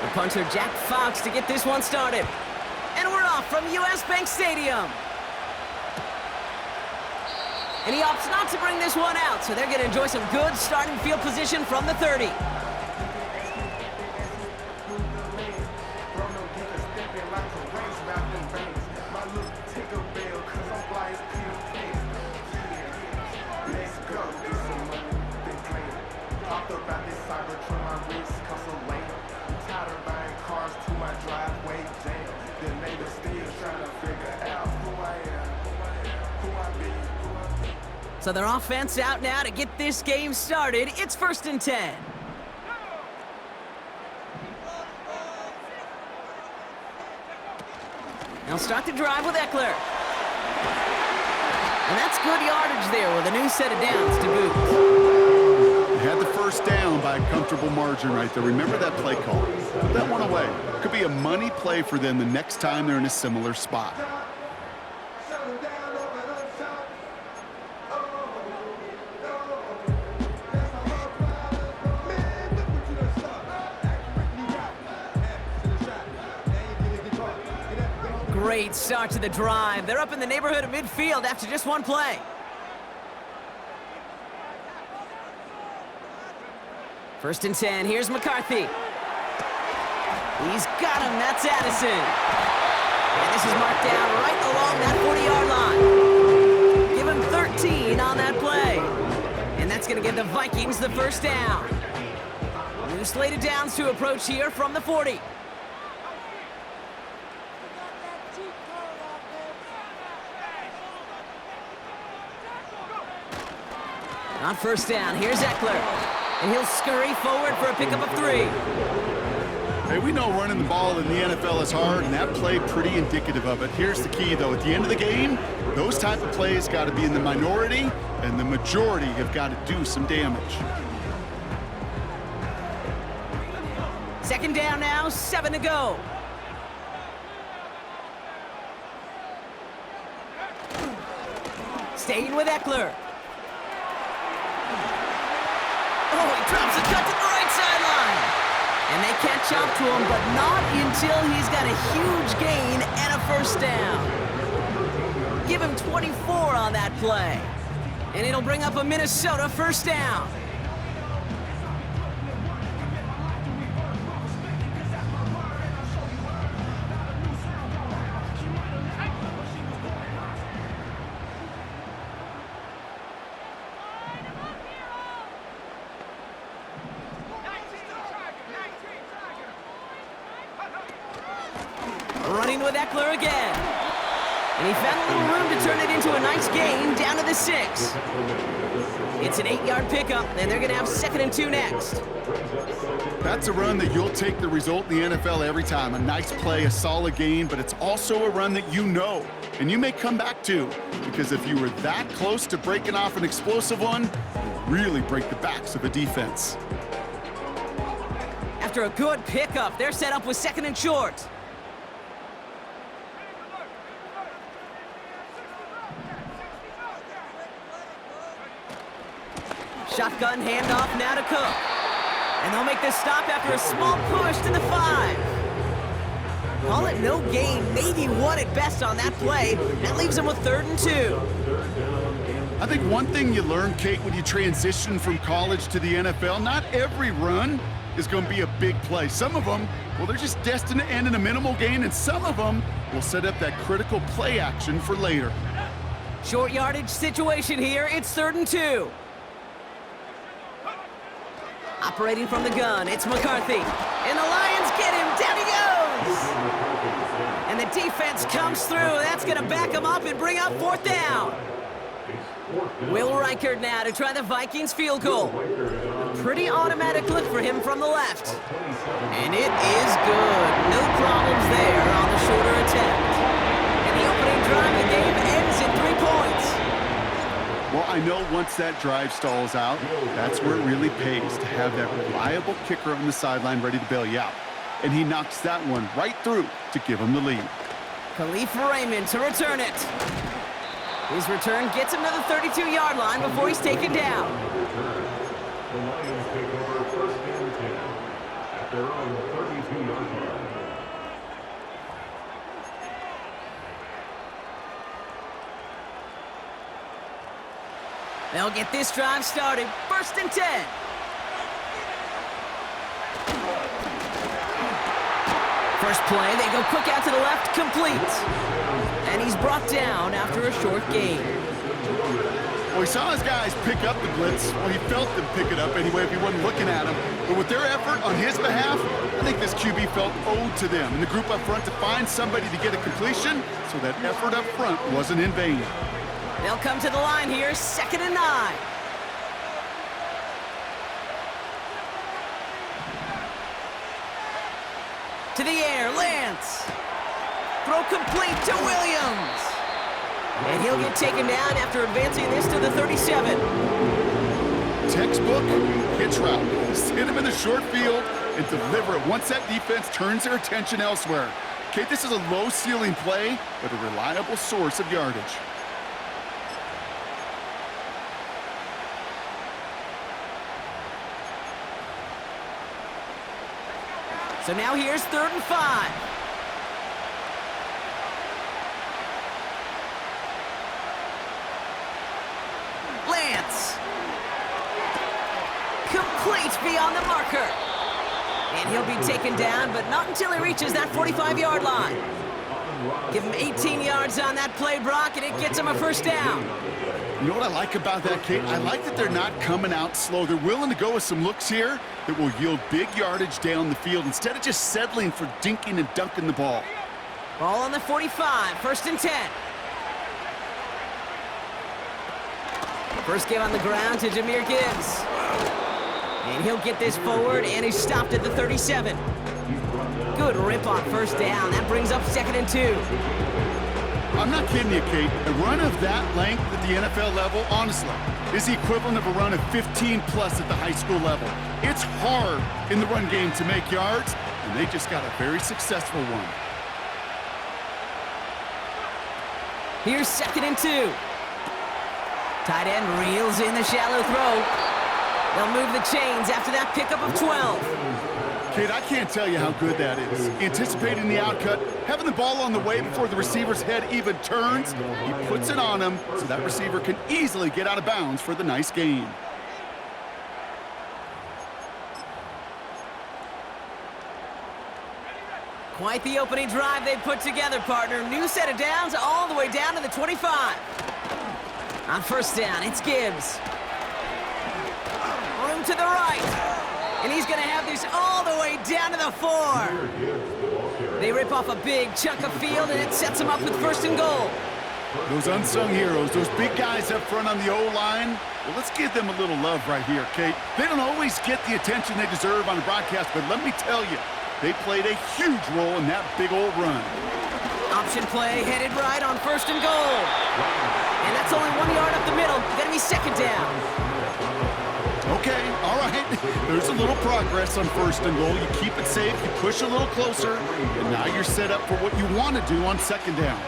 The punter Jack Fox to get this one started. And we're off from US Bank Stadium. And he opts not to bring this one out, so they're going to enjoy some good starting field position from the 30. So their offense out now to get this game started. It's 1st and 10. They'll start the drive with Eckler. And that's good yardage there with a new set of downs to boot. Had the first down by a comfortable margin right there. Remember that play call. Put that one away. Could be a money play for them the next time they're in a similar spot. Great start to the drive. They're up in the neighborhood of midfield after just one play. First and 10, here's McCarthy. He's got him, that's Addison. And this is marked down right along that 40-yard line. Give him 13 on that play. And that's gonna give the Vikings the first down. New slate of downs to approach here from the 40. On first down, here's Eckler. And he'll scurry forward for a pickup of 3. Hey, we know running the ball in the NFL is hard, and that play pretty indicative of it. Here's the key, though. At the end of the game, those type of plays got to be in the minority, and the majority have got to do some damage. Second down now, 7 to go. Staying with Eckler. Oh, he drops a cut to the right sideline. And they catch up to him, but not until he's got a huge gain and a first down. Give him 24 on that play. And it'll bring up a Minnesota first down. Running with Eckler again. And he found a little room to turn it into a nice gain down to the 6. It's an 8-yard pickup, and they're going to have 2nd and 2 next. That's a run that you'll take the result in the NFL every time. A nice play, a solid gain, but it's also a run that you know, and you may come back to, because if you were that close to breaking off an explosive one, you'll really break the backs of a defense. After a good pickup, they're set up with 2nd and short. Shotgun handoff now to Cook. And they'll make this stop after a small push to the 5. Call it no gain, maybe 1 at best on that play. That leaves them with 3rd and 2. I think one thing you learn, Kate, when you transition from college to the NFL, not every run is going to be a big play. Some of them, well, they're just destined to end in a minimal gain, and some of them will set up that critical play action for later. Short yardage situation here. It's 3rd and 2. Operating from the gun, it's McCarthy. And the Lions get him. Down he goes. And the defense comes through. That's going to back him up and bring up 4th down. Will Reichard now to try the Vikings field goal. A pretty automatic look for him from the left. And it is good. No problems there on the shorter attempt. And the opening drive of the game ends in 3 points. Well, I know once that drive stalls out, that's where it really pays to have that reliable kicker on the sideline ready to bail you out. And he knocks that one right through to give him the lead. Khalif Raymond to return it. His return gets him to the 32-yard line before he's taken down. The Lions take over first and 10 at their own 32-yard line. They'll get this drive started. First and 10. First play, they go quick out to the left, complete. And he's brought down after a short gain. Well, he saw his guys pick up the blitz. Well, he felt them pick it up anyway if he wasn't looking at him. But with their effort on his behalf, I think this QB felt owed to them and the group up front to find somebody to get a completion, so that effort up front wasn't in vain. They'll come to the line here, 2nd and 9. To the air, Lance. Throw complete to Williams. And he'll get taken down after advancing this to the 37. Textbook hitch route. Just hit him in the short field and deliver it once that defense turns their attention elsewhere. Okay, this is a low ceiling play, but a reliable source of yardage. So now here's 3rd and 5. Lance. Complete beyond the marker. And he'll be taken down, but not until he reaches that 45-yard line. Give him 18 yards on that play, Brock, and it gets him a first down. You know what I like about that, Kate? I like that they're not coming out slow. They're willing to go with some looks here that will yield big yardage down the field instead of just settling for dinking and dunking the ball. Ball on the 45, 1st and 10. First give on the ground to Jahmyr Gibbs. And he'll get this forward, and he's stopped at the 37. Good rip on first down. That brings up 2nd and 2. I'm not kidding you, Kate. A run of that length at the NFL level, honestly, is the equivalent of a run of 15-plus at the high school level. It's hard in the run game to make yards, and they just got a very successful one. Here's 2nd and 2. Tight end reels in the shallow throw. They'll move the chains after that pickup of 12. Kate, I can't tell you how good that is. Anticipating the outcut, having the ball on the way before the receiver's head even turns, he puts it on him so that receiver can easily get out of bounds for the nice gain. Quite the opening drive they put together, partner. New set of downs all the way down to the 25. On first down, it's Gibbs. Room to the right. And he's going to have this all the way down to the 4. They rip off a big chunk of field, and it sets them up with 1st and goal. Those unsung heroes, those big guys up front on the O-line, well, let's give them a little love right here, Kate. They don't always get the attention they deserve on the broadcast, but let me tell you, they played a huge role in that big old run. Option play headed right on 1st and goal. And that's only 1 yard up the middle. Going to be 2nd down. Okay, all right. There's a little progress on 1st and goal. You keep it safe, you push a little closer, and now you're set up for what you want to do on 2nd down.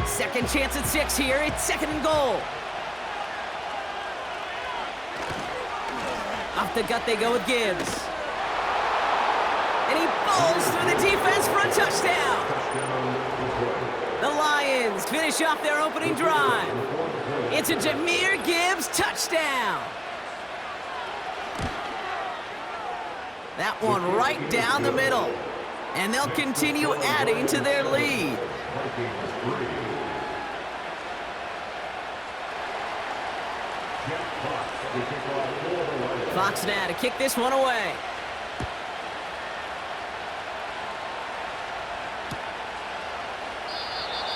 Second chance at 6 here. It's 2nd and goal. Off the gut they go with Gibbs. And he bowls through the defense for a touchdown. The Lions finish off their opening drive. It's a Jahmyr Gibbs touchdown. That one right down the middle. And they'll continue adding to their lead. Fox now to kick this one away.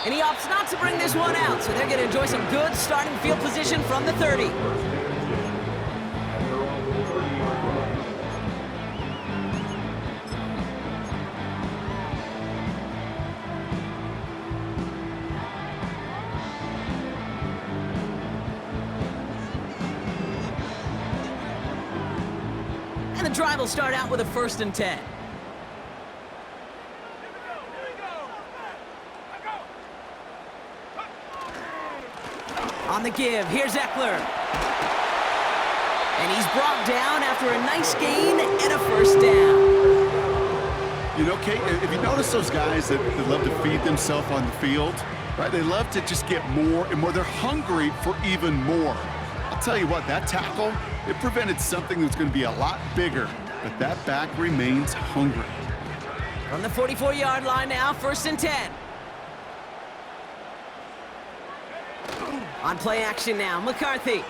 And he opts not to bring this one out, so they're going to enjoy some good starting field position from the 30. And the drive will start out with a 1st and 10. On the give, here's Eckler. And he's brought down after a nice gain and a first down. You know, Kate, if you notice those guys that love to feed themselves on the field, right? They love to just get more and more. They're hungry for even more. I'll tell you what, that tackle, it prevented something that's going to be a lot bigger, but that back remains hungry. From the 44-yard line now, 1st and 10. On play action now, McCarthy.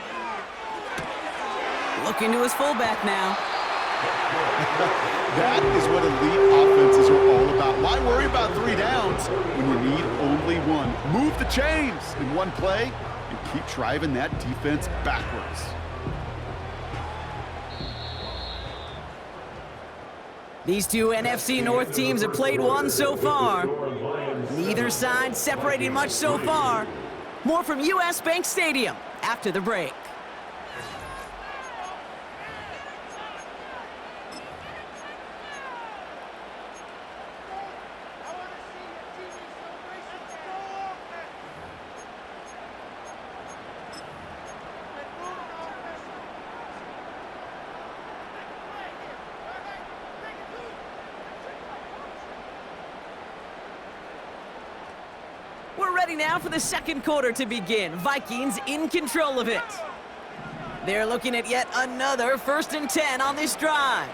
Looking to his fullback now. That is what elite offenses are all about. Why worry about 3 downs when you need only one? Move the chains in one play and keep driving that defense backwards. These two NFC North teams have played one so far. Neither side separating much so far. More from US Bank Stadium after the break. We're ready now for the second quarter to begin. Vikings in control of it. They're looking at yet another 1st and 10 on this drive.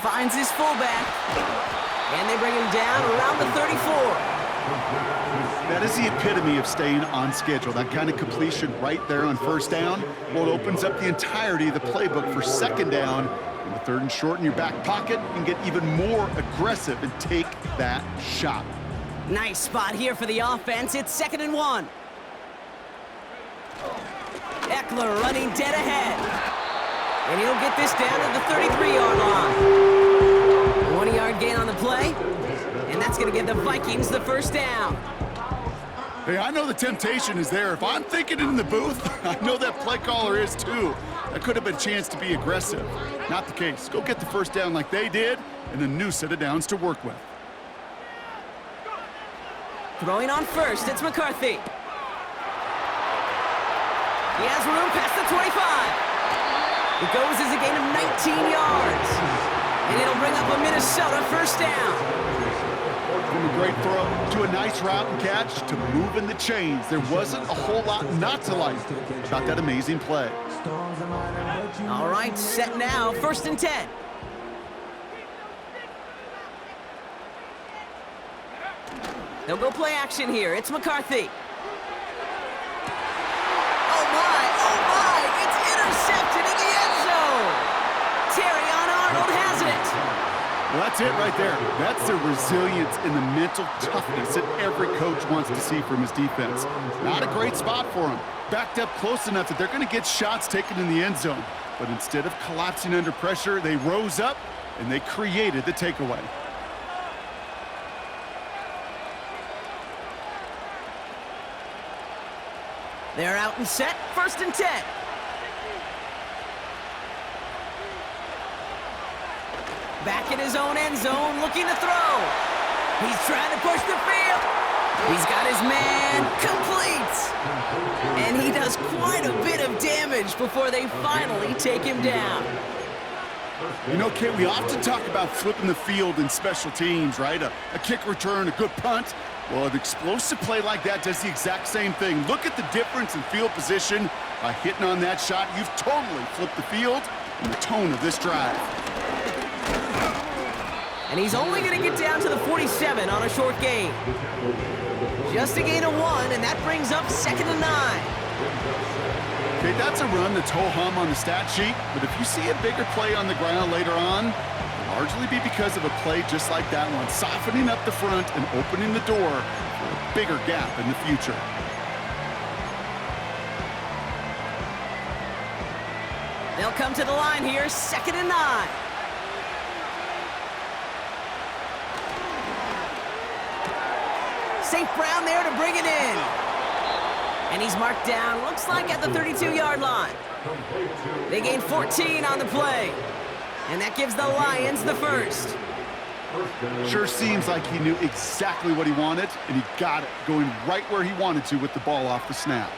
Finds his fullback. And they bring him down around the 34. That is the epitome of staying on schedule. That kind of completion right there on 1st down. Well, it opens up the entirety of the playbook for 2nd down. In the 3rd and short in your back pocket, and get even more aggressive and take that shot. Nice spot here for the offense. It's 2nd and 1. Eckler running dead ahead. And he'll get this down to the 33-yard line. 1-yard gain on the play. And that's going to give the Vikings the 1st down. Hey, I know the temptation is there. If I'm thinking in the booth, I know that play caller is too. That could have been a chance to be aggressive. Not the case. Go get the 1st down like they did, and a new set of downs to work with. Throwing on 1st, it's McCarthy. He has room past the 25. It goes as a gain of 19 yards. And it'll bring up a Minnesota 1st down. From a great throw to a nice route and catch to moving the chains. There wasn't a whole lot not to like about that amazing play. All right, set now, 1st and 10. They'll go play action here. It's McCarthy. Oh my, it's intercepted in the end zone. Terrion Arnold has it. Well, that's it right there. That's the resilience and the mental toughness that every coach wants to see from his defense. Not a great spot for him. Backed up close enough that they're going to get shots taken in the end zone. But instead of collapsing under pressure, they rose up and they created the takeaway. They're out and set, 1st and 10. Back in his own end zone, looking to throw. He's trying to push the field. He's got his man complete. And he does quite a bit of damage before they finally take him down. You know, Kate, we often talk about flipping the field in special teams, right? A kick return, a good punt. Well, an explosive play like that does the exact same thing. Look at the difference in field position. By hitting on that shot, you've totally flipped the field and the tone of this drive. And he's only going to get down to the 47 on a short gain. Just a gain of 1, and that brings up 2nd and 9. Okay, that's a run that's ho-hum on the stat sheet, but if you see a bigger play on the ground later on, it'll largely be because of a play just like that one, softening up the front and opening the door for a bigger gap in the future. They'll come to the line here, 2nd and 9. St. Brown there to bring it in. And he's marked down, looks like at the 32-yard line. They gain 14 on the play. And that gives the Lions the 1st. Sure seems like he knew exactly what he wanted, and he got it, going right where he wanted to with the ball off the snap.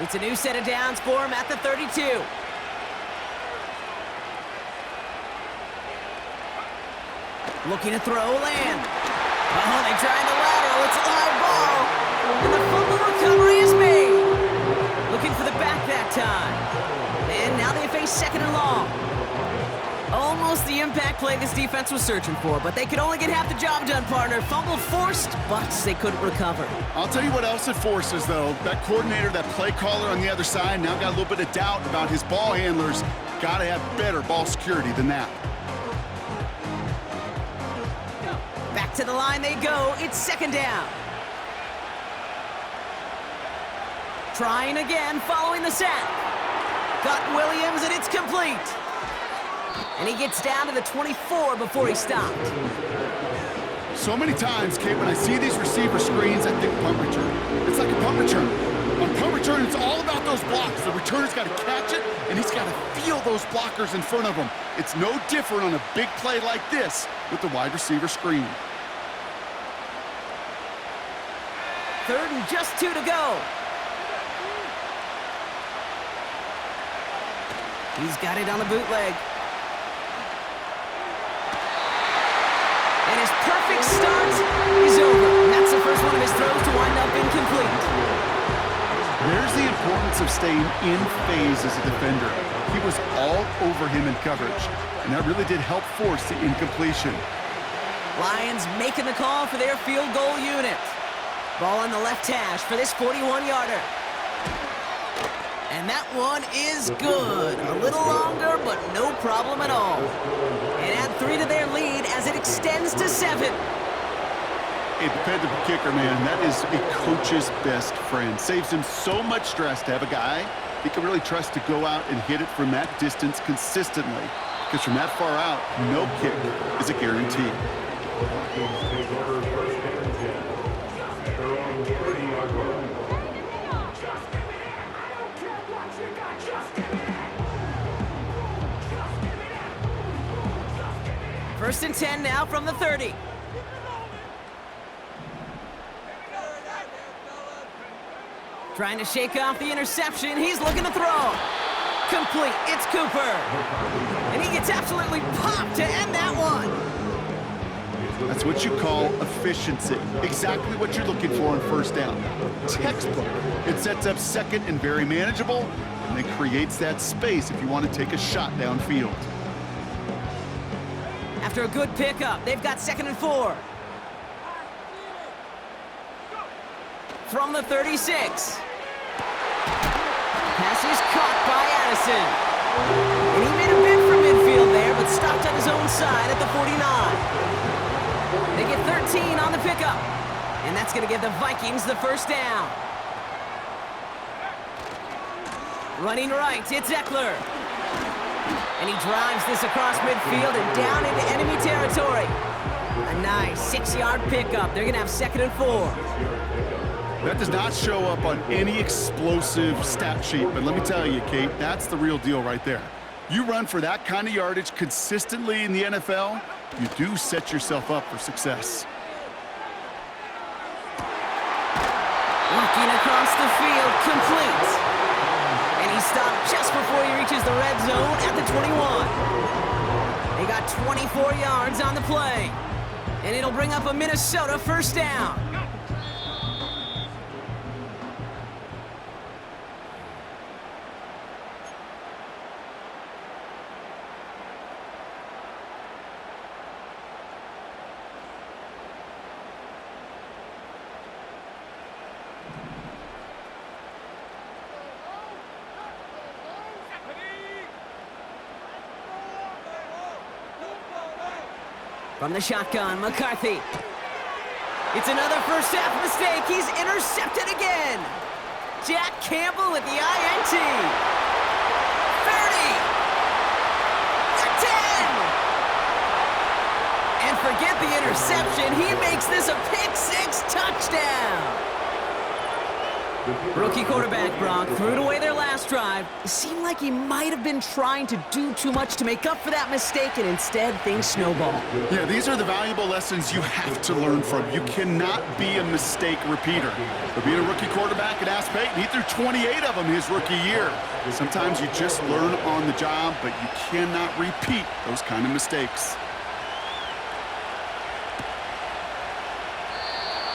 It's a new set of downs for him at the 32. Looking to throw, land. Oh, they tried the lateral. It's a live ball. And the fumble recovery is made. Looking for the back that time. And now they face second and long. Almost the impact play this defense was searching for, but they could only get half the job done, partner. Fumble forced, but they couldn't recover. I'll tell you what else it forces, though. That coordinator, that play caller on the other side, now got a little bit of doubt about his ball handlers. Got to have better ball security than that. Back to the line they go. It's second down. Trying again, following the sack. Got Williams, and it's complete. And he gets down to the 24 before he stopped. So many times, Kate, when I see these receiver screens, I think punt return. It's like a punt return. On punt return, it's all about those blocks. The returner's got to catch it, and he's got to feel those blockers in front of him. It's no different on a big play like this with the wide receiver screen. Third and just 2 to go. He's got it on the bootleg. And his perfect start is over. That's the first one of his throws to wind up incomplete. There's the importance of staying in phase as a defender. He was all over him in coverage, and that really did help force the incompletion. Lions making the call for their field goal unit. Ball on the left hash for this 41-yarder. And that one is good. A little longer, but no problem at all. And add 3 to their lead as it extends to 7. A dependable kicker, man. That is a coach's best friend. Saves him so much stress to have a guy he can really trust to go out and hit it from that distance consistently. Because from that far out, no kick is a guarantee. Take over first and 10. At their own 30-yard line. First and 10 now from the 30. Trying to shake off the interception. He's looking to throw. Complete. It's Cooper. And he gets absolutely popped to end that one. That's what you call efficiency. Exactly what you're looking for on first down. Textbook. It sets up second and very manageable, and it creates that space if you want to take a shot downfield. After a good pickup, they've got second and 4. From the 36. Pass is caught by Addison. And he made a bid for midfield there, but stopped on his own side at the 49. They get 13 on the pickup. And that's going to give the Vikings the first down. Running right, it's Eckler. And he drives this across midfield and down into enemy territory. A nice 6-yard pickup. They're going to have second and 4. That does not show up on any explosive stat sheet, but let me tell you, Kate, that's the real deal right there. You run for that kind of yardage consistently in the NFL, you do set yourself up for success. Looking across the field, complete. And he stopped just before he reaches the red zone at the 21. They got 24 yards on the play. And it'll bring up a Minnesota first down. From the shotgun, McCarthy. It's another first half mistake. He's intercepted again. Jack Campbell with the INT. 30. The 10. And forget the interception. He makes this a pick-6 touchdown. Rookie quarterback Brock threw it away their last drive. It seemed like he might have been trying to do too much to make up for that mistake, and instead things snowballed. Yeah, these are the valuable lessons you have to learn from. You cannot be a mistake repeater. But being a rookie quarterback at Ask Peyton, he threw 28 of them his rookie year. Sometimes you just learn on the job, but you cannot repeat those kind of mistakes.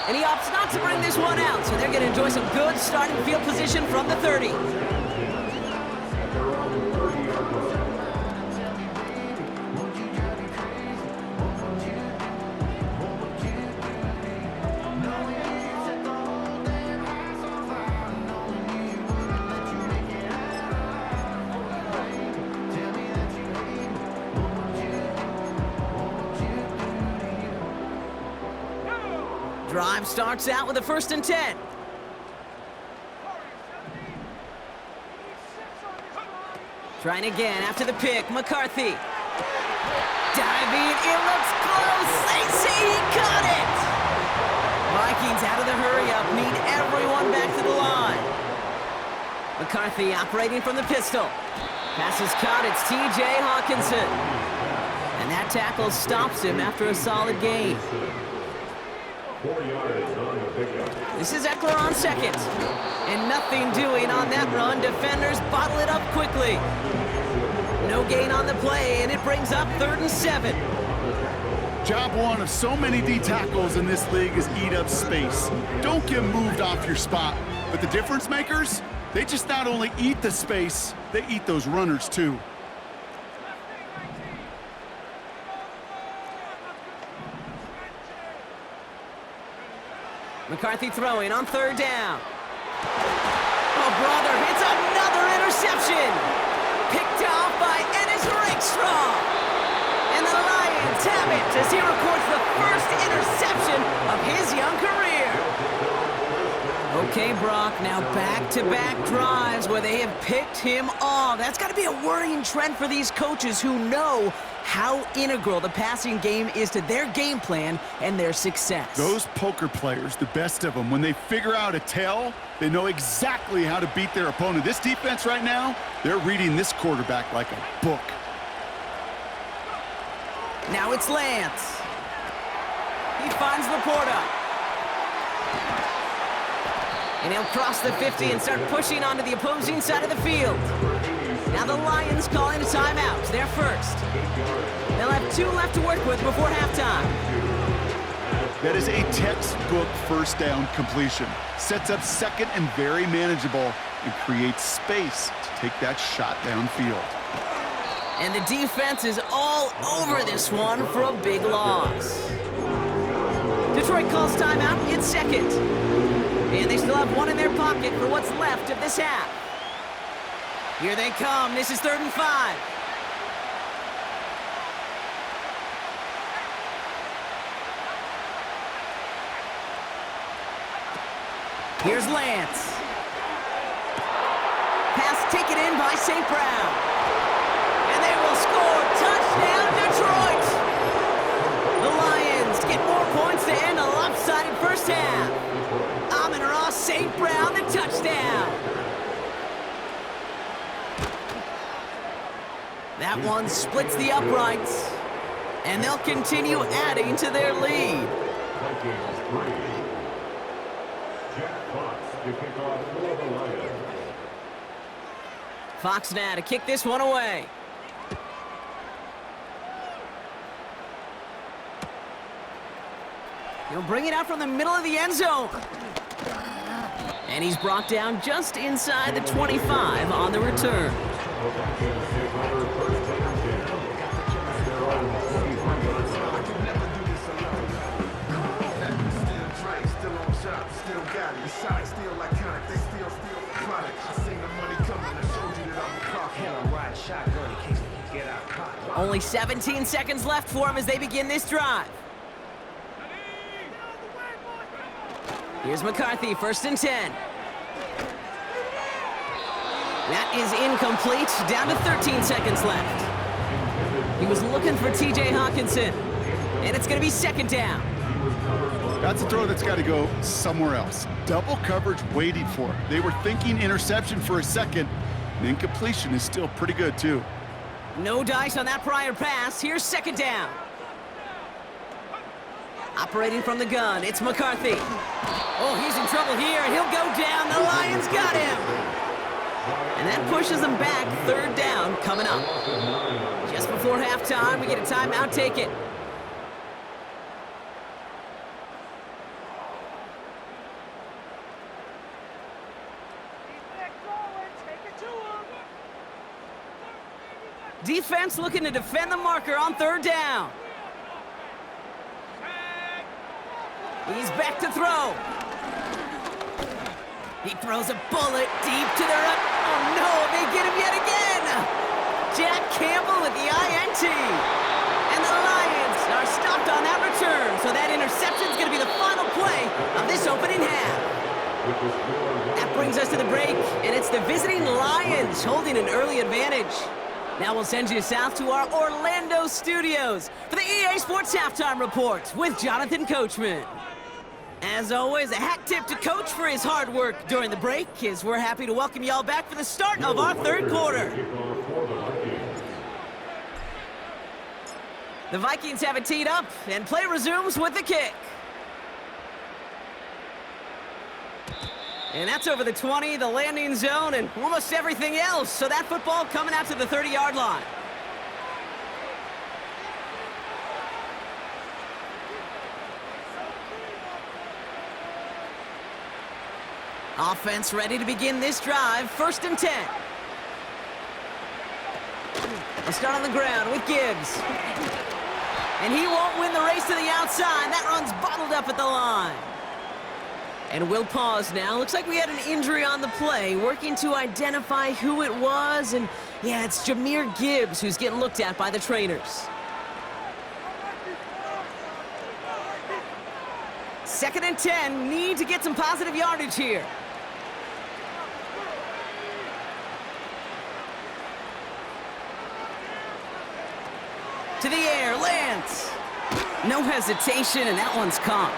And he opts not to bring this one out, so they're going to enjoy some good starting field position from the 30. Drive starts out with a 1st and 10. Trying again after the pick, McCarthy. Diving, it looks close. They say he caught it. Vikings out of the hurry-up, need everyone back to the line. McCarthy operating from the pistol. Pass is caught, it's T.J. Hawkinson. And that tackle stops him after a solid gain. 4 yards on the pickup. This is Eckler on second. And nothing doing on that run. Defenders bottle it up quickly. No gain on the play, and it brings up 3rd and 7. Job one of so many D tackles in this league is eat up space. Don't get moved off your spot. But the difference makers, they just not only eat the space, they eat those runners too. McCarthy throwing on 3rd down. Oh, brother, it's another interception. Picked off by Ennis Rakestraw. And the Lions have it as he records the first interception of his young career. Okay, Brock, now back-to-back drives where they have picked him off. That's got to be a worrying trend for these coaches who know how integral the passing game is to their game plan and their success. Those poker players, the best of them, when they figure out a tell, they know exactly how to beat their opponent. This defense right now, they're reading this quarterback like a book. Now it's Lance. He finds Laporta. And he'll cross the 50 and start pushing onto the opposing side of the field. Now the Lions calling a timeout. They're first. They'll have 2 left to work with before halftime. That is a textbook 1st down completion. Sets up 2nd and very manageable and creates space to take that shot downfield. And the defense is all over this one for a big loss. Detroit calls timeout in 2nd. And they still have 1 in their pocket for what's left of this half. Here they come. This is 3rd and 5. Here's Lance. Pass taken in by St. Brown. And they will score. Touchdown, Detroit! The Lions get more points to end a lopsided first half. Amon-Ra St. Brown, the touchdown. That one splits the uprights, and they'll continue adding to their lead. Vikings 3. Jack Fox to kick off for the Lions. Fox now to kick this one away. He'll bring it out from the middle of the end zone. And he's brought down just inside the 25 on the return. Only 17 seconds left for him as they begin this drive. Here's McCarthy, 1st and 10. That is incomplete, down to 13 seconds left. He was looking for T.J. Hawkinson, and it's going to be 2nd down. That's a throw that's got to go somewhere else. Double coverage waiting for it. They were thinking interception for a second, and incompletion is still pretty good, too. No dice on that prior pass. Here's second down. Operating from the gun, it's McCarthy. Oh, he's in trouble here. He'll go down. The Lions got him. And that pushes them back. Third down coming up. Just before halftime, we get a timeout. Take it. Defense looking to defend the marker on third down. He's back to throw. He throws a bullet deep to the right. Oh no, they get him yet again. Jack Campbell with the INT. And the Lions are stopped on that return. So that interception is going to be the final play of this opening half. That brings us to the break, and it's the visiting Lions holding an early advantage. Now we'll send you south to our Orlando studios for the EA Sports Halftime Report with Jonathan Coachman. As always, a hat tip to Coach for his hard work during the break, as we're happy to welcome y'all back for the start of our third quarter. The Vikings have it teed up, and play resumes with the kick. And that's over the 20, the landing zone, and almost everything else. So that football coming out to the 30-yard line. Offense ready to begin this drive. 1st and 10. We'll start on the ground with Gibbs. And he won't win the race to the outside. That run's bottled up at the line. And we'll pause now. Looks like we had an injury on the play. Working to identify who it was. And yeah, it's Jahmyr Gibbs who's getting looked at by the trainers. 2nd and 10. Need to get some positive yardage here. To the air, Lance. No hesitation, and that one's caught.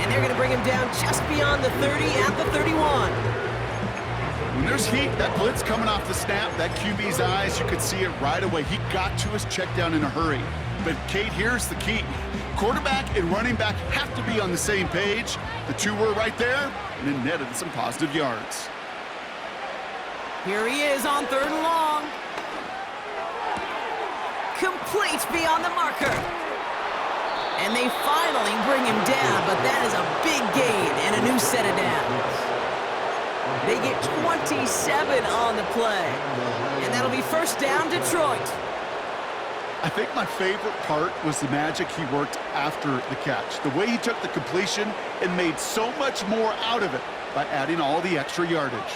And they're going to bring him down just beyond the 30 at the 31. When there's heat, that blitz coming off the snap, that QB's eyes, you could see it right away. He got to his check down in a hurry. But, Kate, here's the key. Quarterback and running back have to be on the same page. The two were right there, and it netted some positive yards. Here he is on 3rd and long. Complete beyond the marker. And they finally bring him down, but that is a big gain and a new set of downs. They get 27 on the play, and that'll be 1st down, Detroit. I think my favorite part was the magic he worked after the catch. The way he took the completion and made so much more out of it by adding all the extra yardage.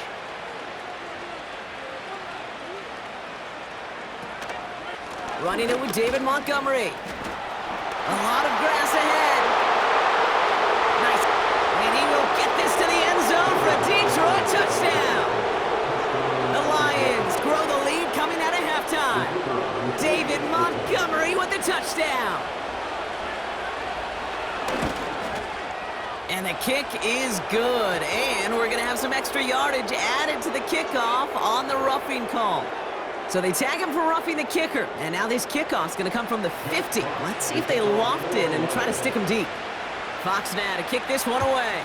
Running it with David Montgomery. A lot of grass ahead. Nice. And he will get this to the end zone for a Detroit touchdown. The Lions grow the lead coming out of halftime. David Montgomery with the touchdown. And the kick is good. And we're going to have some extra yardage added to the kickoff on the roughing call. So they tag him for roughing the kicker. And now this kickoff's going to come from the 50. Let's see if they loft in and try to stick him deep. Fox now to kick this one away.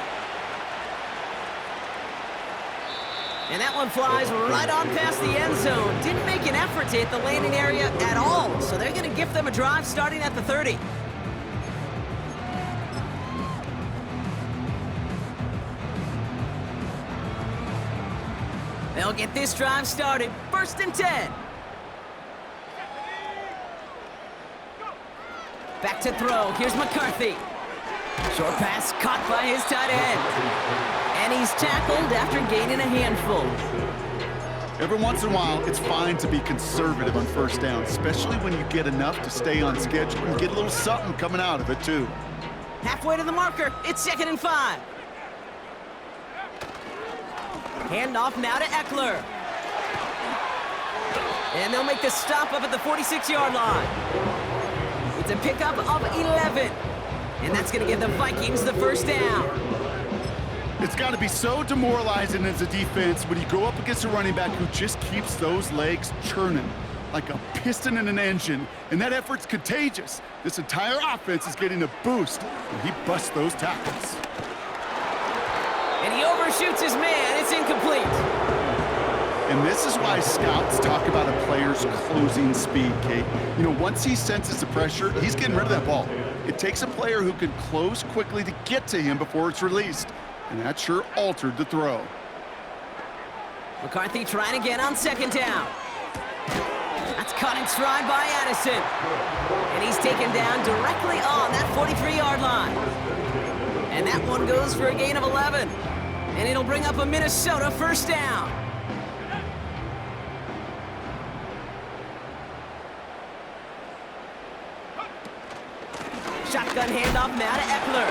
And that one flies right on past the end zone. Didn't make an effort to hit the landing area at all. So they're going to gift them a drive starting at the 30. They'll get this drive started. 1st and 10. Back to throw. Here's McCarthy. Short pass caught by his tight end. And he's tackled after gaining a handful. Every once in a while, it's fine to be conservative on 1st down, especially when you get enough to stay on schedule and get a little something coming out of it, too. Halfway to the marker. It's 2nd and 5. Handoff now to Eckler. And they'll make the stop up at the 46-yard line. It's a pickup of 11. And that's going to give the Vikings the first down. It's got to be so demoralizing as a defense when you go up against a running back who just keeps those legs churning like a piston in an engine, and that effort's contagious. This entire offense is getting a boost when he busts those tackles. And he overshoots his man. It's incomplete. And this is why scouts talk about a player's closing speed, Kate. You know, once he senses the pressure, he's getting rid of that ball. It takes a player who can close quickly to get to him before it's released, and that sure altered the throw. McCarthy trying again on second down. That's caught in stride by Addison. And he's taken down directly on that 43-yard line. And that one goes for a gain of 11. And it'll bring up a Minnesota first down. Shotgun handoff now to Eckler.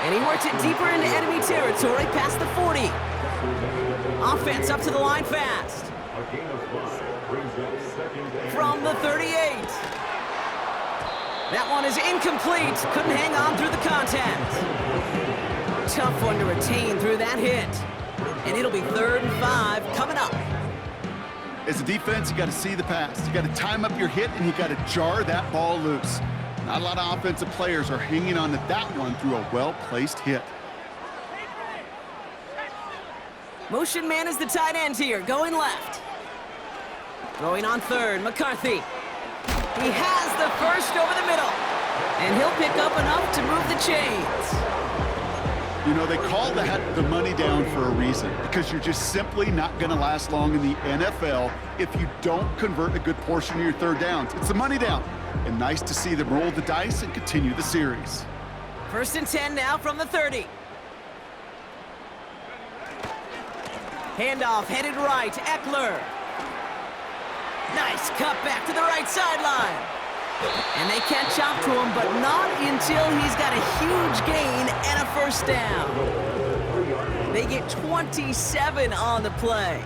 And he works it deeper into enemy territory past the 40. Offense up to the line fast. A gain of 5 brings up second down. From the 38. That one is incomplete. Couldn't hang on through the contact. Tough one to retain through that hit. And it'll be 3rd and 5 coming up. As a defense, you got to see the pass. You got to time up your hit, and you got to jar that ball loose. Not a lot of offensive players are hanging on to that one through a well-placed hit. Motion man is the tight end here, going left. Throwing on 3rd, McCarthy. He has the first over the middle. And he'll pick up enough to move the chains. You know, they call that the money down for a reason, because you're just simply not going to last long in the NFL if you don't convert a good portion of your 3rd downs. It's the money down. And nice to see them roll the dice and continue the series. 1st and 10 now from the 30. Handoff headed right, Eckler. Nice cut back to the right sideline. And they catch up to him, but not until he's got a huge gain and a first down. They get 27 on the play.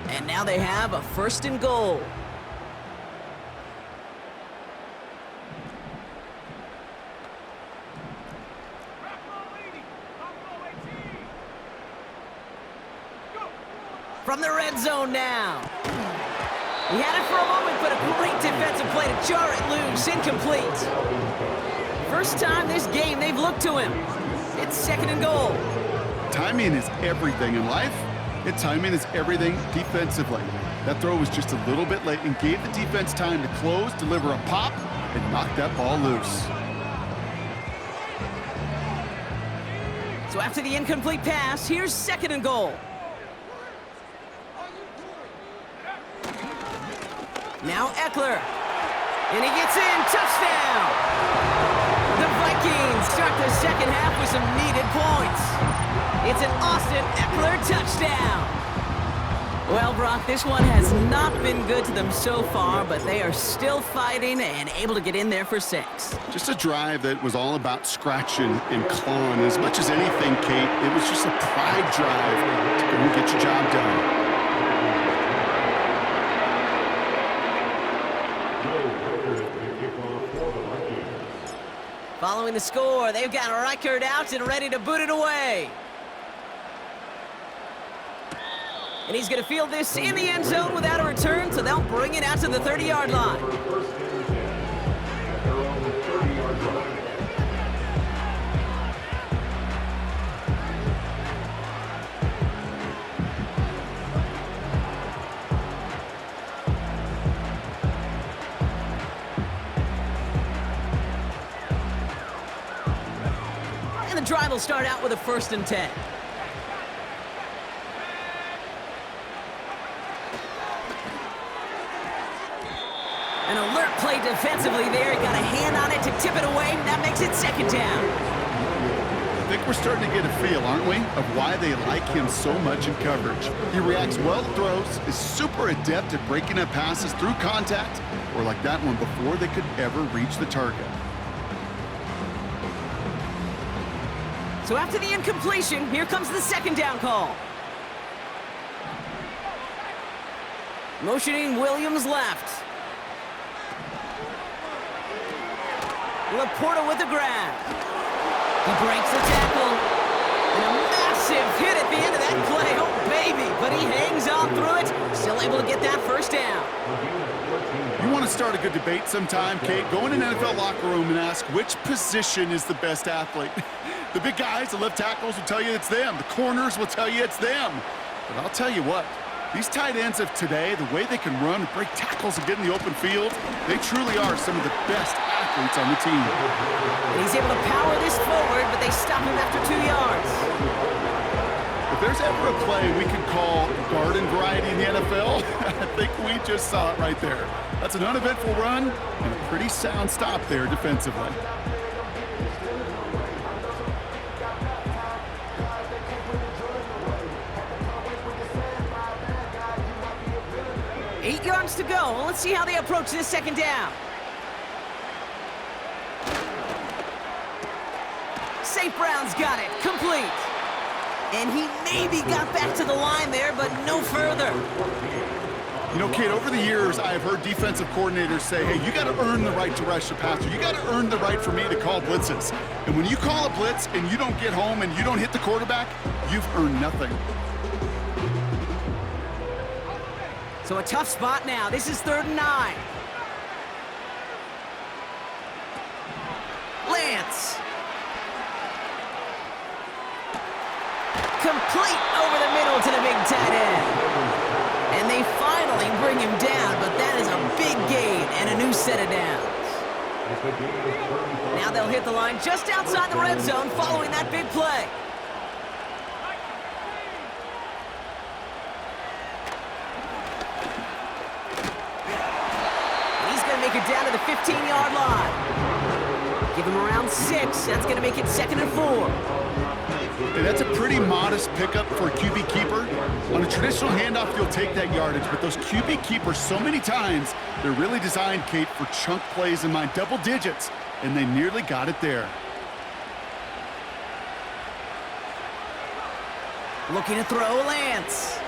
And now they have a 1st and goal. From the red zone now. He had it for a moment, but a great defensive play to jar it loose. Incomplete. First time this game they've looked to him. It's 2nd and goal. Timing is everything in life. And timing is everything defensively. That throw was just a little bit late and gave the defense time to close, deliver a pop, and knock that ball loose. So after the incomplete pass, here's 2nd and goal. Now Eckler. And he gets in. Touchdown! The Vikings start the second half with some needed points. It's an Austin Eckler touchdown. Well, Brock, this one has not been good to them so far, but they are still fighting and able to get in there for 6. Just a drive that was all about scratching and clawing. As much as anything, Kate, it was just a pride drive to go and get your job done. Following the score, they've got Reichert out and ready to boot it away. And he's going to field this in the end zone without a return, so they'll bring it out to the 30-yard line. And the drive will start out with a 1st and 10. An alert play defensively there. He got a hand on it to tip it away. That makes it 2nd down. I think we're starting to get a feel, aren't we, of why they like him so much in coverage. He reacts well to throws, is super adept at breaking up passes through contact, or like that one before they could ever reach the target. So after the incompletion, here comes the 2nd down call. Motioning Williams left. Laporta with the grab. He breaks the tackle. And a massive hit at the end of that play. Oh, baby. But he hangs on through it. Still able to get that first down. You want to start a good debate sometime, Kate? Go in an NFL locker room and ask which position is the best athlete. The big guys, the left tackles will tell you it's them. The corners will tell you it's them. But I'll tell you what, these tight ends of today, the way they can run and break tackles and get in the open field, they truly are some of the best athletes on the team. And he's able to power this forward, but they stop him after 2 yards. If there's ever a play we could call garden variety in the NFL, I think we just saw it right there. That's an uneventful run and a pretty sound stop there defensively. Eight yards to go. Let's see how they approach this second down. St. Brown's got it. Complete. And he maybe got back to the line there, but no further. You know, Kate, over the years, I've heard defensive coordinators say, hey, you got to earn the right to rush the passer. You got to earn the right for me to call blitzes. And when you call a blitz and you don't get home and you don't hit the quarterback, you've earned nothing. So a tough spot now. This is 3rd and 9. Lance. Complete over the middle to the big tight end. And they finally bring him down, but that is a big gain and a new set of downs. Now they'll hit the line just outside the red zone following that big play. Make it down to the 15-yard line. Give him around 6. That's going to make it 2nd and 4. Hey, that's a pretty modest pickup for a QB keeper. On a traditional handoff, you'll take that yardage, but those QB keepers, so many times, they're really designed, Kate, for chunk plays in my double digits, and they nearly got it there. Looking to throw, Lance.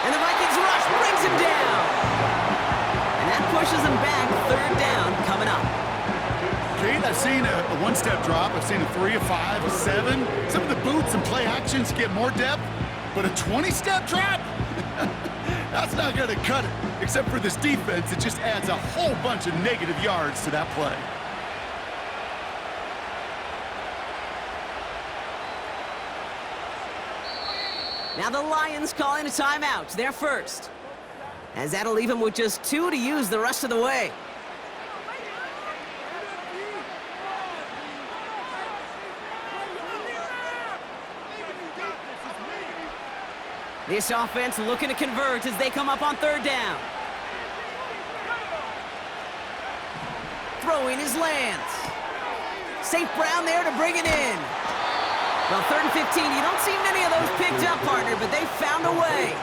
And the Vikings rush brings him down. Pushes him back. 3rd down coming up. Kate, I've seen a one-step drop. I've seen a 3, a 5, a 7. Some of the boots and play actions get more depth, but a 20-step drop? That's not going to cut it. Except for this defense, it just adds a whole bunch of negative yards to that play. Now the Lions calling a timeout. They're first. As that'll leave him with just 2 to use the rest of the way. This offense looking to convert as they come up on 3rd down. Throwing is Lance. St. Brown there to bring it in. Well, 3rd and 15, you don't see many of those picked up, partner, but they found a way.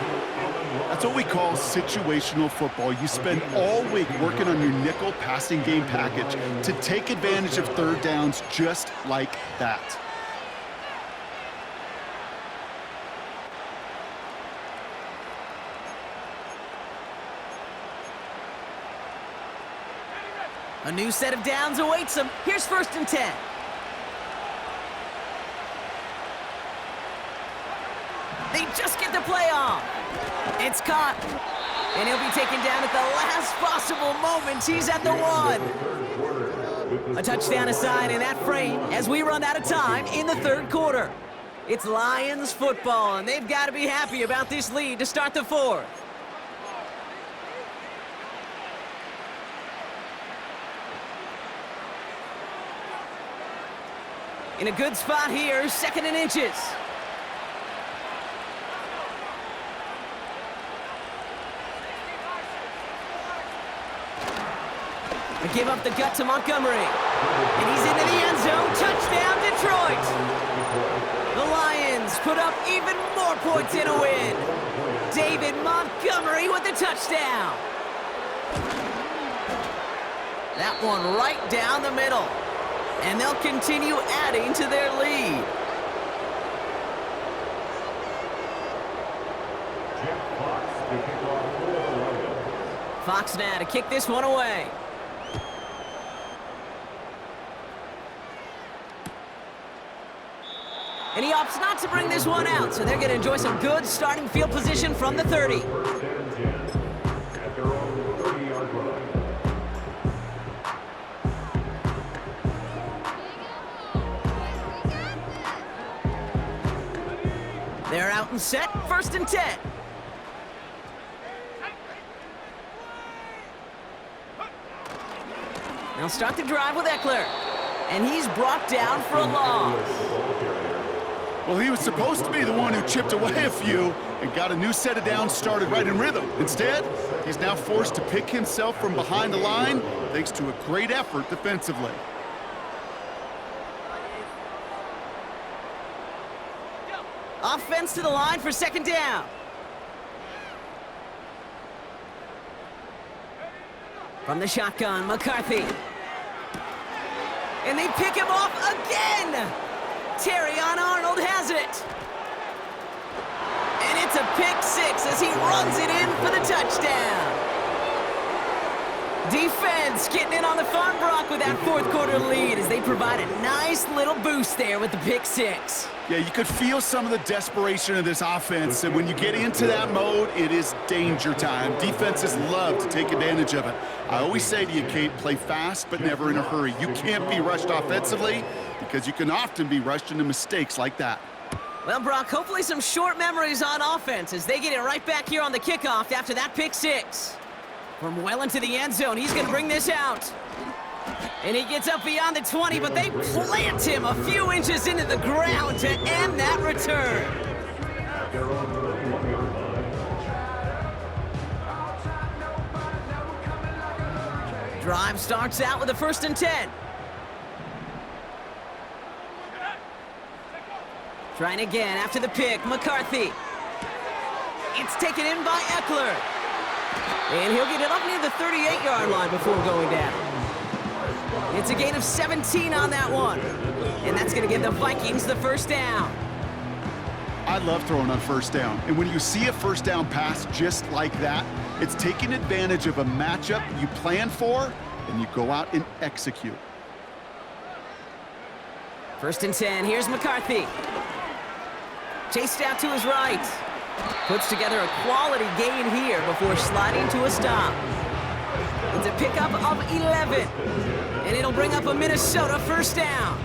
That's what we call situational football. You spend all week working on your nickel passing game package to take advantage of 3rd downs just like that. A new set of downs awaits them. Here's 1st and 10. They just get the play off. It's caught. And he'll be taken down at the last possible moment. He's at the 1. A touchdown aside in that frame as we run out of time in the 3rd quarter. It's Lions football, and they've got to be happy about this lead to start the 4th. In a good spot here, 2nd and inches. They give up the gut to Montgomery. And he's into the end zone. Touchdown, Detroit. The Lions put up even more points in a win. David Montgomery with the touchdown. That one right down the middle. And they'll continue adding to their lead. Fox now to kick this one away. And he opts not to bring this one out, so they're going to enjoy some good starting field position from the 30. First and 10 at their own 30-yard line. They're out and set, first and 10. They'll start the drive with Eckler. And he's brought down for a loss. Well, he was supposed to be the one who chipped away a few and got a new set of downs started right in rhythm. Instead, he's now forced to pick himself from behind the line thanks to a great effort defensively. Offense to the line for second down. From the shotgun, McCarthy. And they pick him off again! Terrion Arnold has it. And it's a pick six as he runs it in for the touchdown. Defense getting in on the fun, Brock, with that fourth quarter lead as they provide a nice little boost there with the pick six. Yeah, you could feel some of the desperation of this offense, and when you get into that mode, it is danger time. Defenses love to take advantage of it. I always say to you, Kate, play fast but never in a hurry. You can't be rushed offensively because you can often be rushed into mistakes like that. Well, Brock, hopefully some short memories on offense as they get it right back here on the kickoff after that pick six. From well into the end zone, he's going to bring this out. And he gets up beyond the 20, but they plant him a few inches into the ground to end that return. Drive starts out with a first and 10. Trying again after the pick, McCarthy. It's taken in by Eckler. And he'll get it up near the 38-yard line before going down. It's a gain of 17 on that one. And that's going to give the Vikings the first down. I love throwing on first down. And when you see a first down pass just like that, it's taking advantage of a matchup you plan for, and you go out and execute. First and 10, here's McCarthy. Chased out to his right. Puts together a quality gain here before sliding to a stop. It's a pickup of 11. And it'll bring up a Minnesota first down.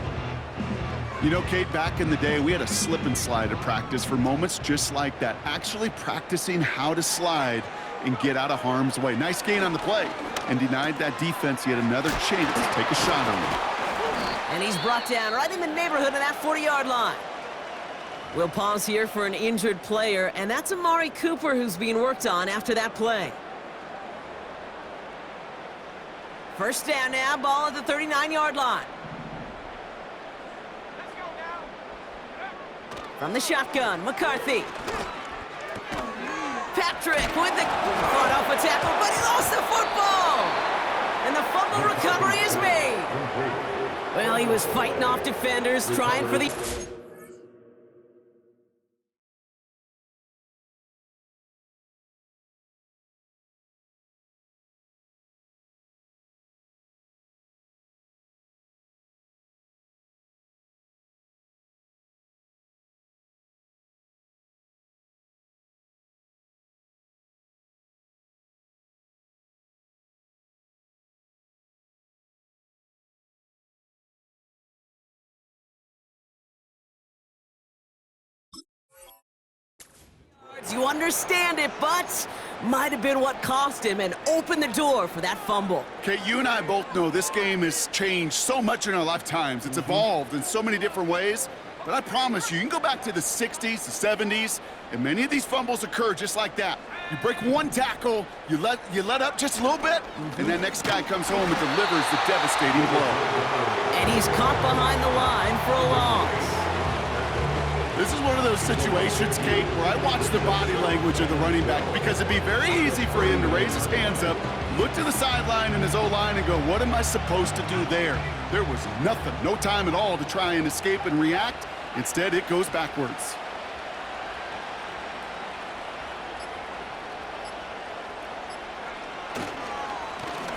You know, Kate, back in the day, we had a slip and slide at practice for moments just like that. Actually practicing how to slide and get out of harm's way. Nice gain on the play. And denied that defense yet another chance to take a shot on him. And he's brought down right in the neighborhood of that 40-yard line. We'll pause here for an injured player, and that's Amari Cooper who's being worked on after that play. First down now, ball at the 39-yard line. From the shotgun, McCarthy. Patrick with the fought off a tackle, but he lost the football! And the fumble recovery is made. Well, he was fighting off defenders, trying for the... You understand it, but might have been what cost him and opened the door for that fumble. Okay, you and I both know this game has changed so much in our lifetimes. It's evolved in so many different ways. But I promise you, you can go back to the 60s, the 70s, and many of these fumbles occur just like that. You break one tackle, you let up just a little bit, and that next guy comes home and delivers the devastating blow. And he's caught behind the line for a loss. This is one of those situations, Kate, where I watch the body language of the running back because it'd be very easy for him to raise his hands up, look to the sideline and his O-line and go, what am I supposed to do there? There was nothing, no time at all to try and escape and react. Instead, it goes backwards.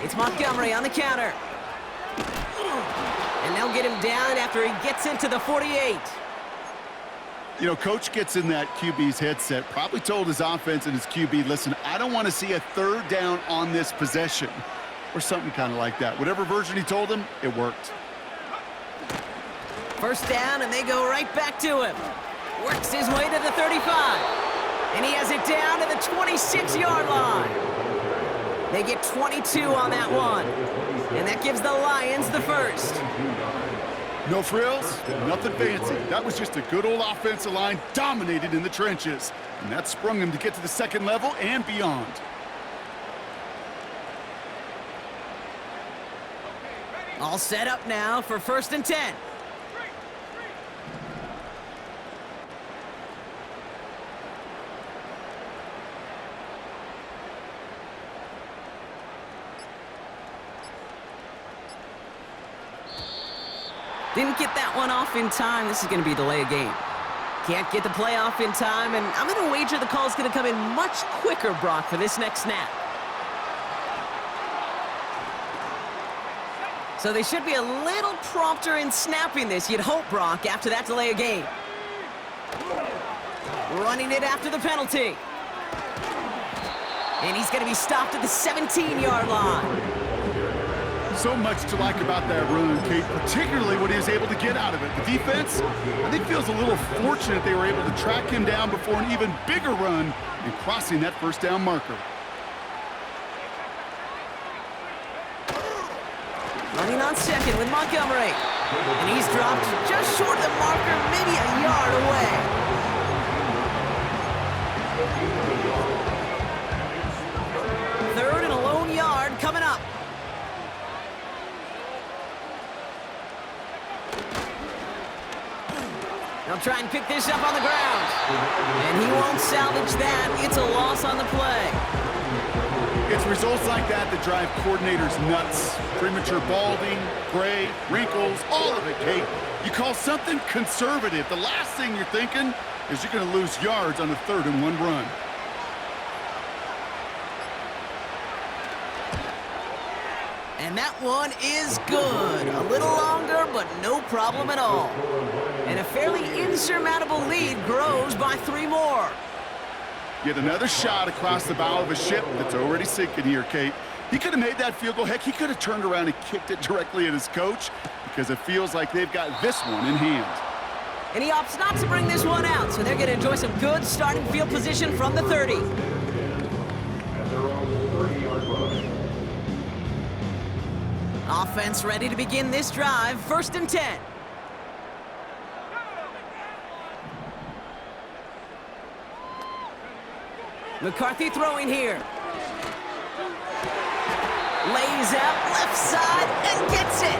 It's Montgomery on the counter. And they'll get him down after he gets into the 48. You know, coach gets in that QB's headset, probably told his offense and his QB, listen, I don't want to see a third down on this possession, or something kind of like that. Whatever version he told him, it worked. First down, and they go right back to him. Works his way to the 35. And he has it down to the 26-yard line. They get 22 on that one. And that gives the Lions the first. No frills, nothing fancy. That was just a good old offensive line dominated in the trenches. And that sprung him to get to the second level and beyond. All set up now for 1st and 10. Didn't get that one off in time. This is going to be a delay of game. Can't get the play off in time, and I'm going to wager the call's going to come in much quicker, Brock, for this next snap. So they should be a little prompter in snapping this, you'd hope, Brock, after that delay of game. Running it after the penalty. And he's going to be stopped at the 17-yard line. So much to like about that run, Kate, particularly what he was able to get out of it. The defense, I think, feels a little fortunate they were able to track him down before an even bigger run and crossing that first down marker. Running on second with Montgomery. And he's dropped just short of the marker, maybe a yard away. Third and a lone yard coming up. They'll try and pick this up on the ground. And he won't salvage that. It's a loss on the play. It's results like that that drive coordinators nuts. Premature balding, gray, wrinkles, all of it, Kate. You call something conservative. The last thing you're thinking is you're going to lose yards on a 3rd and 1 run. And that one is good. A little longer, but no problem at all. And a fairly insurmountable lead grows by 3 more. Yet another shot across the bow of a ship that's already sinking here, Kate. He could have made that field goal. Heck, he could have turned around and kicked it directly at his coach because it feels like they've got this one in hand. And he opts not to bring this one out, so they're going to enjoy some good starting field position from the 30. At their own 30-yard line. Offense ready to begin this drive. 1st and 10. McCarthy throwing here. Lays out left side and gets it.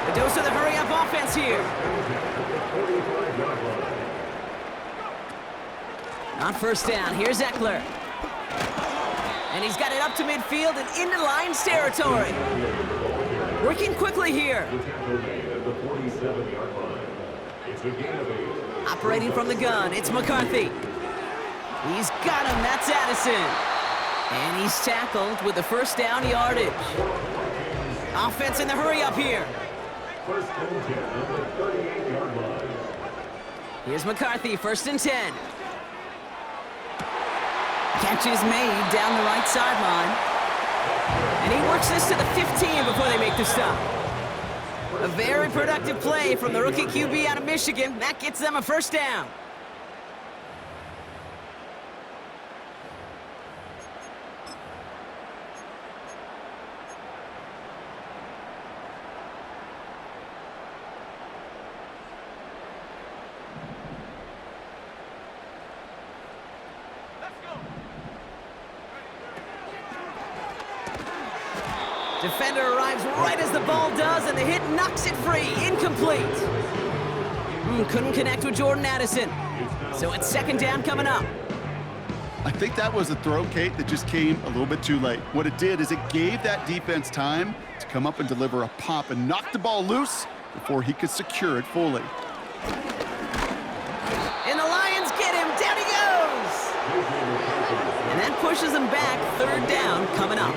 The dose of the hurry-up offense here. On 1st down, here's Eckler. And he's got it up to midfield and into Lions territory. Working quickly here. Operating from the gun, it's McCarthy. He's got him, that's Addison. And he's tackled with the 1st down yardage. Offense in the hurry-up here. Here's McCarthy, 1st and 10. Catch is made down the right sideline. And he works this to the 15 before they make the stop. A very productive play from the rookie QB out of Michigan. That gets them a 1st down. Defender arrives right as the ball does, and the hit knocks it free. Incomplete. Couldn't connect with Jordan Addison. So it's 2nd down coming up. I think that was a throw, Kate, that just came a little bit too late. What it did is it gave that defense time to come up and deliver a pop and knock the ball loose before he could secure it fully. And the Lions get him. Down he goes. And that pushes him back. 3rd down coming up.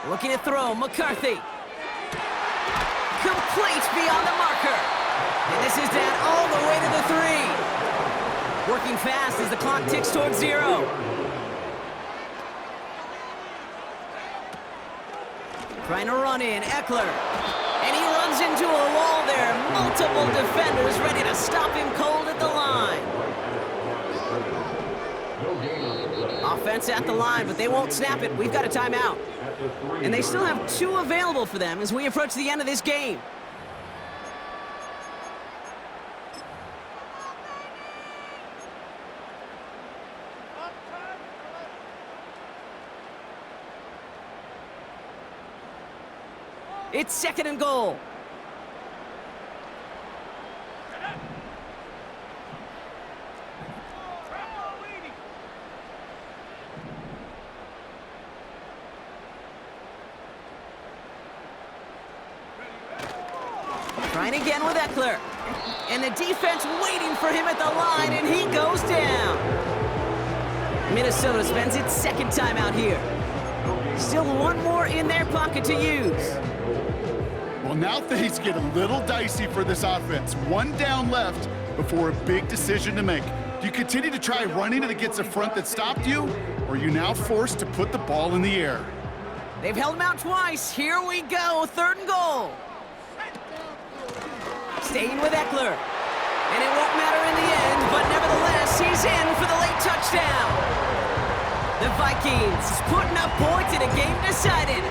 Looking to throw, McCarthy. Complete beyond the marker. And this is down all the way to the 3. Working fast as the clock ticks towards 0. Trying to run in, Eckler. And he runs into a wall there. Multiple defenders ready to stop him cold at the line. Offense at the line, but they won't snap it. We've got a timeout. And they still have 2 available for them as we approach the end of this game. It's 2nd and goal. Trying again with Eckler. And the defense waiting for him at the line, and he goes down. Minnesota spends its 2nd time out here. Still 1 more in their pocket to use. Well, now things get a little dicey for this offense. 1 down left before a big decision to make. Do you continue to try running it against a front that stopped you, or are you now forced to put the ball in the air? They've held him out twice. Here we go, 3rd and goal. Staying with Eckler. And it won't matter in the end, but nevertheless, he's in for the late touchdown. The Vikings putting up points in a game decided.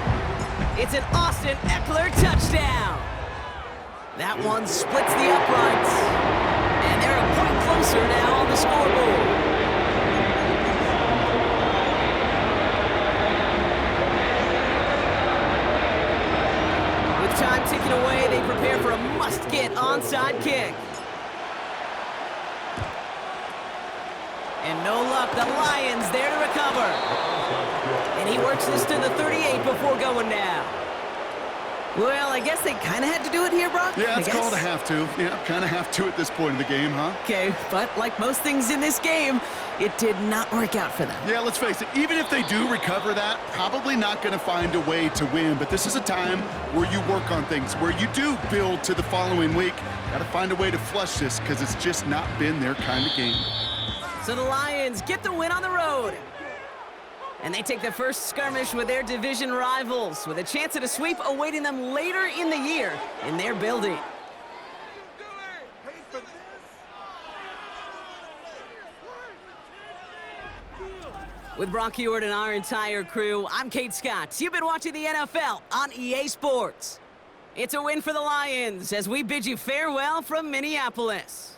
It's an Austin Eckler touchdown. That one splits the uprights. And they're a point closer now on the scoreboard. With time ticking away, they prepare for a must-get onside kick. And no luck, the Lions there to recover. And he works this to the 38 before going down. Well, I guess they kind of had to do it here, Brock. Yeah, it's called a have to. Yeah, kind of have to at this point in the game, huh? Okay, but like most things in this game, it did not work out for them. Yeah, let's face it, even if they do recover that, probably not going to find a way to win. But this is a time where you work on things, where you do build to the following week. Got to find a way to flush this because it's just not been their kind of game. So the Lions get the win on the road. And they take the first skirmish with their division rivals, with a chance at a sweep awaiting them later in the year in their building. With Brock Ewart and our entire crew, I'm Kate Scott. You've been watching the NFL on EA Sports. It's a win for the Lions as we bid you farewell from Minneapolis.